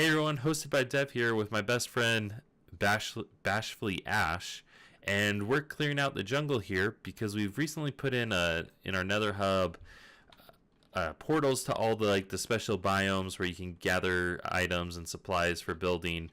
Hey everyone, hosted by Dev here with my best friend BashfullyAsh, and we're clearing out the jungle here because we've recently put in our Nether hub portals to all the special biomes where you can gather items and supplies for building,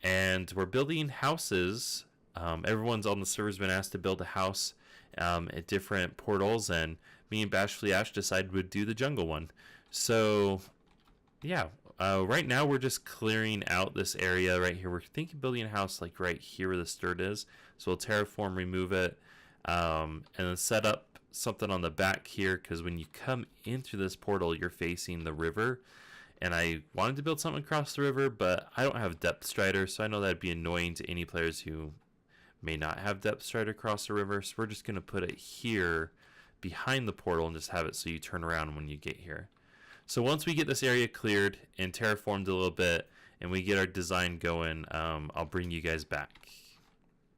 and we're building houses. Everyone's on the server's been asked to build a house at different portals, and me and BashfullyAsh decided we'd do the jungle one. So yeah, right now we're just clearing out this area right here. We're thinking building a house like right here where the dirt is. So we'll terraform, remove it, and then set up something on the back here, because when you come in through this portal, you're facing the river. And I wanted to build something across the river, but I don't have depth strider, so I know that'd be annoying to any players who may not have depth strider across the river. So we're just going to put it here behind the portal and just have it so you turn around when you get here. So once we get this area cleared and terraformed a little bit and we get our design going, I'll bring you guys back.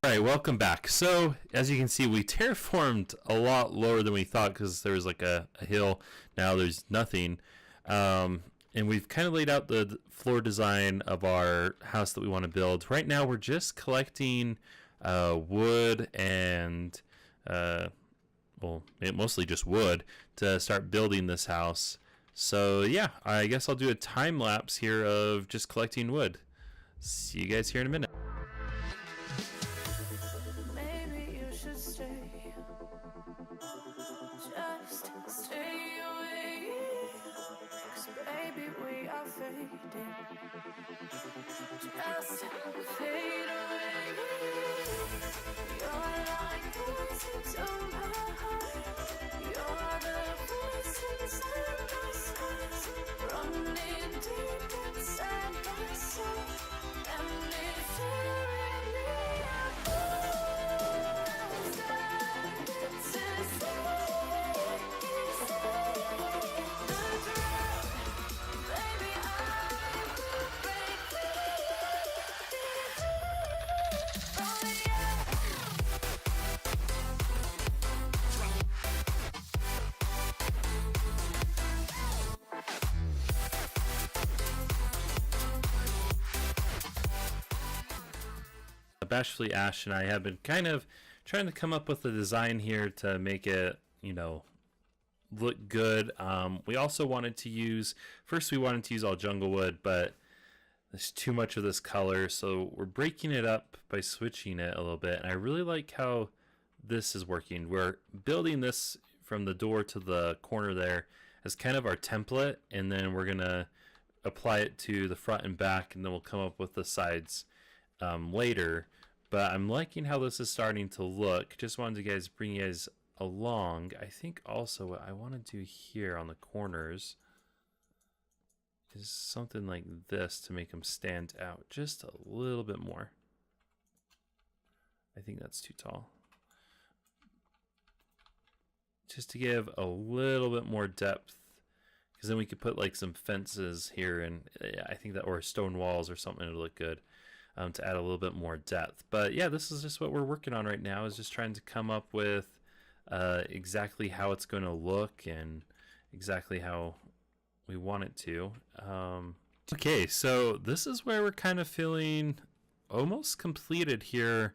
Alright, welcome back. So as you can see, we terraformed a lot lower than we thought because there was like a hill. Now there's nothing. And we've kind of laid out the floor design of our house that we want to build. Right now we're just collecting wood and, well, mostly just wood to start building this house. So yeah, I guess I'll do a time lapse here of just collecting wood. See you guys here in a minute. Maybe you should stay. Just stay away. 'Cause baby, we are fading. Just fade away. You're like poison to my heart. You're the voice inside my sights, running deep inside my soul, and it's tearing me apart. I'm starting to see the drop. Baby, I could break free from the edge. BashfullyAsh and I have been kind of trying to come up with a design here to make it, look good. We also wanted to use, first we wanted to use all jungle wood, but there's too much of this color, so we're breaking it up by switching it a little bit. And I really like how this is working. We're building this from the door to the corner there as kind of our template, and then we're gonna apply it to the front and back, and then we'll come up with the sides later. But I'm liking how this is starting to look. Just wanted to bring you guys along. I think also what I want to do here on the corners is something like this to make them stand out just a little bit more. I think that's too tall. Just to give a little bit more depth, because then we could put like some fences here, and I think that, or stone walls or something, to look good. To add a little bit more depth. But yeah, this is just what we're working on right now, is just trying to come up with exactly how it's going to look and exactly how we want it to. Okay, so this is where we're kind of feeling almost completed here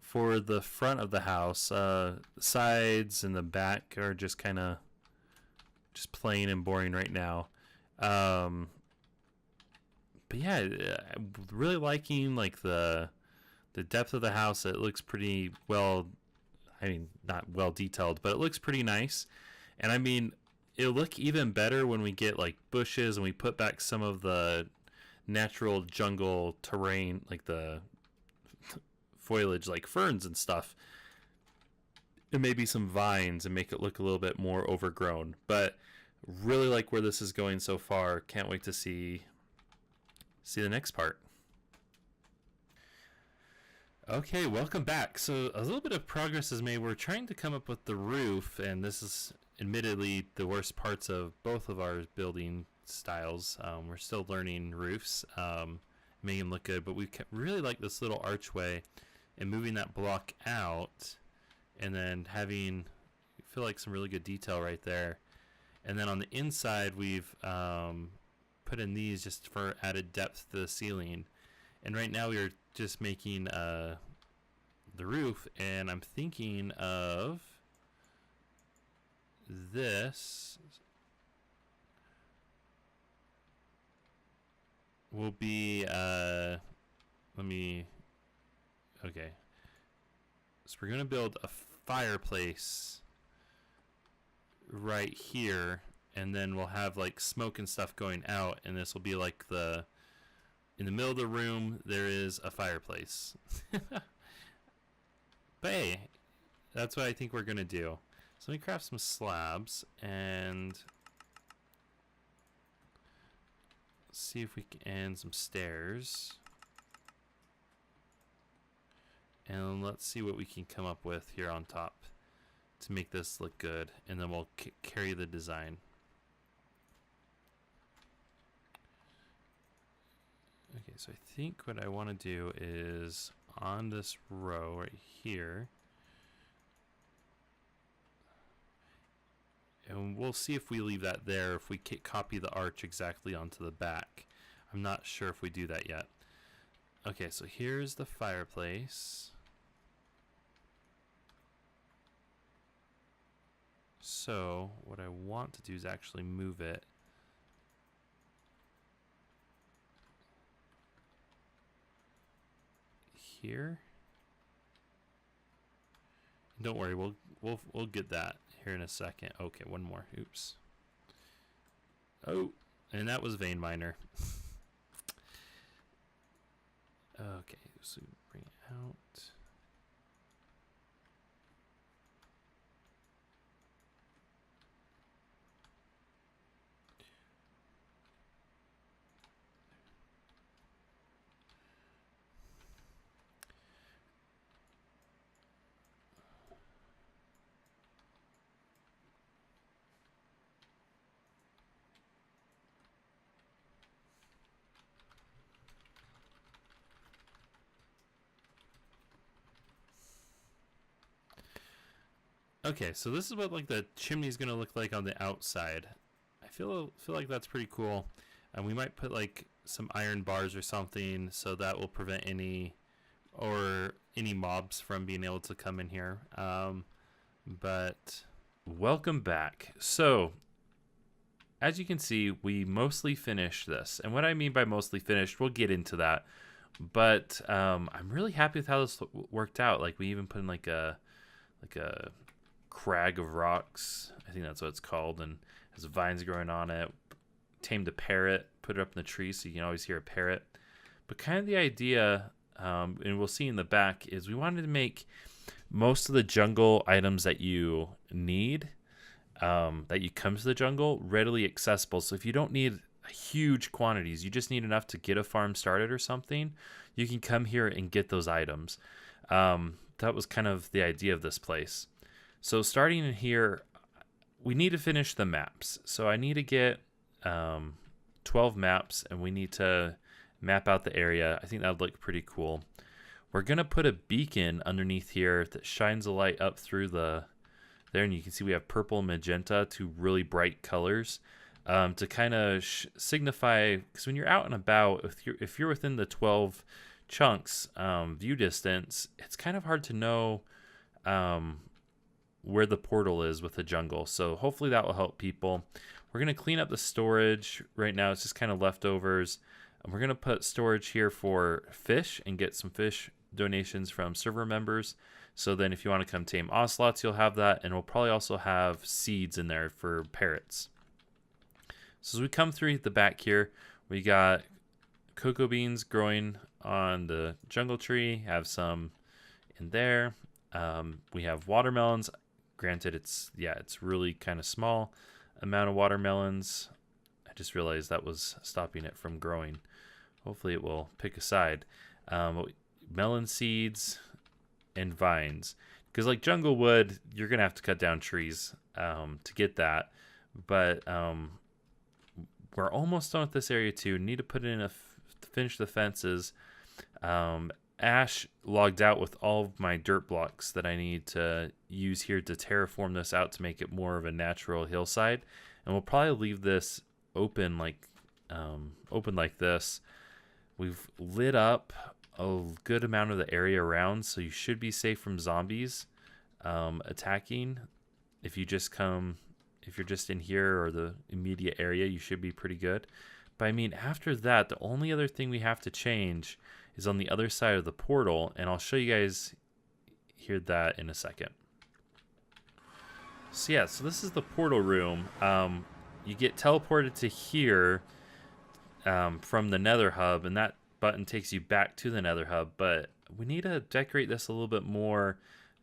for the front of the house. The sides and the back are just kind of just plain and boring right now. But yeah, I'm really liking like the depth of the house. It looks pretty well, I mean, not well detailed, but it looks pretty nice. And I mean, it'll look even better when we get like bushes and we put back some of the natural jungle terrain, like the foliage, like ferns and stuff, and maybe some vines, and make it look a little bit more overgrown. But really like where this is going so far. Can't wait to see the next part. Okay, welcome back. So a little bit of progress is made. We're trying to come up with the roof, and this is admittedly the worst parts of both of our building styles. We're still learning roofs, making them look good, but we really like this little archway and moving that block out, and then having, I feel like, some really good detail right there. And then on the inside, we've put in these just for added depth to the ceiling. And right now we are just making the roof, and I'm thinking of this will be okay. So we're gonna build a fireplace right here, and then we'll have like smoke and stuff going out, and this will be like in the middle of the room there is a fireplace. But hey, that's what I think we're gonna do. So let me craft some slabs and see if we can, and some stairs. And let's see what we can come up with here on top to make this look good, and then we'll carry the design. Okay, so I think what I want to do is on this row right here, and we'll see if we leave that there, if we copy the arch exactly onto the back. I'm not sure if we do that yet. Okay, so here's the fireplace. So what I want to do is actually move it here. Don't worry, we'll get that here in a second. Okay, one more. Oops. Oh, and that was vein miner. Okay, so bring it out. Okay, so this is what like the chimney is gonna look like on the outside. I feel like that's pretty cool, and we might put like some iron bars or something so that will prevent any mobs from being able to come in here. But welcome back. So as you can see, we mostly finished this, and what I mean by mostly finished, we'll get into that. But I'm really happy with how this worked out. Like we even put in like a crag of rocks, I think that's what it's called, and has vines growing on it. Tamed a parrot, put it up in the tree so you can always hear a parrot. But kind of the idea, and we'll see in the back, is we wanted to make most of the jungle items that you need, that you come to the jungle, readily accessible. So if you don't need huge quantities, you just need enough to get a farm started or something, you can come here and get those items. That was kind of the idea of this place. So starting in here, we need to finish the maps. So I need to get 12 maps, and we need to map out the area. I think that would look pretty cool. We're going to put a beacon underneath here that shines a light up through there, and you can see we have purple and magenta, two really bright colors, to kind of signify, because when you're out and about, if you're within the 12 chunks view distance, it's kind of hard to know where the portal is with the jungle. So hopefully that will help people. We're going to clean up the storage. Right now it's just kind of leftovers. And we're going to put storage here for fish and get some fish donations from server members. So then if you want to come tame ocelots, you'll have that. And we'll probably also have seeds in there for parrots. So as we come through the back here, we got cocoa beans growing on the jungle tree. Have some in there. We have watermelons. Granted, it's really kind of small amount of watermelons. I just realized that was stopping it from growing. Hopefully it will pick a side. Melon seeds and vines. Because like jungle wood, you're going to have to cut down trees to get that. But we're almost done with this area too. Need to put in finish the fences. Ash logged out with all of my dirt blocks that I need to use here to terraform this out to make it more of a natural hillside. And we'll probably leave this open like open like this. We've lit up a good amount of the area around, so you should be safe from zombies attacking. If you're just in here or the immediate area, you should be pretty good. But I mean, after that, the only other thing we have to change is on the other side of the portal, and I'll show you guys here that in a second. So yeah, so this is the portal room. You get teleported to here from the Nether hub, and that button takes you back to the Nether hub. But we need to decorate this a little bit more,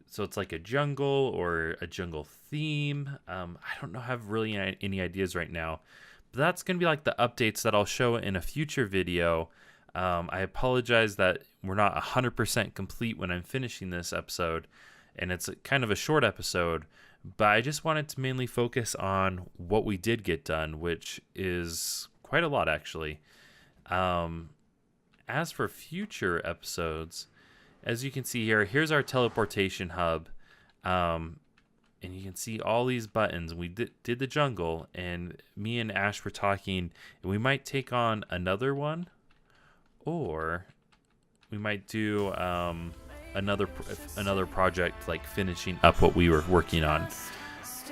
so it's like a jungle or a jungle theme. I don't have really any ideas right now, but that's gonna be like the updates that I'll show in a future video. I apologize that we're not 100% complete when I'm finishing this episode, and it's kind of a short episode, but I just wanted to mainly focus on what we did get done, which is quite a lot actually. As for future episodes, as you can see here, here's our teleportation hub, and you can see all these buttons. We did the jungle, and me and Ash were talking, and we might take on another one, or we might do another project, like finishing up what we were working on.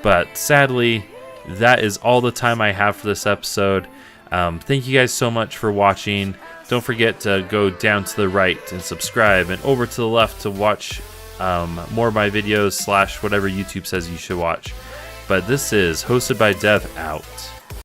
But sadly, that is all the time I have for this episode. Thank you guys so much for watching. Don't forget to go down to the right and subscribe, and over to the left to watch more of my videos / whatever YouTube says you should watch. But this is Hosted by Dev out.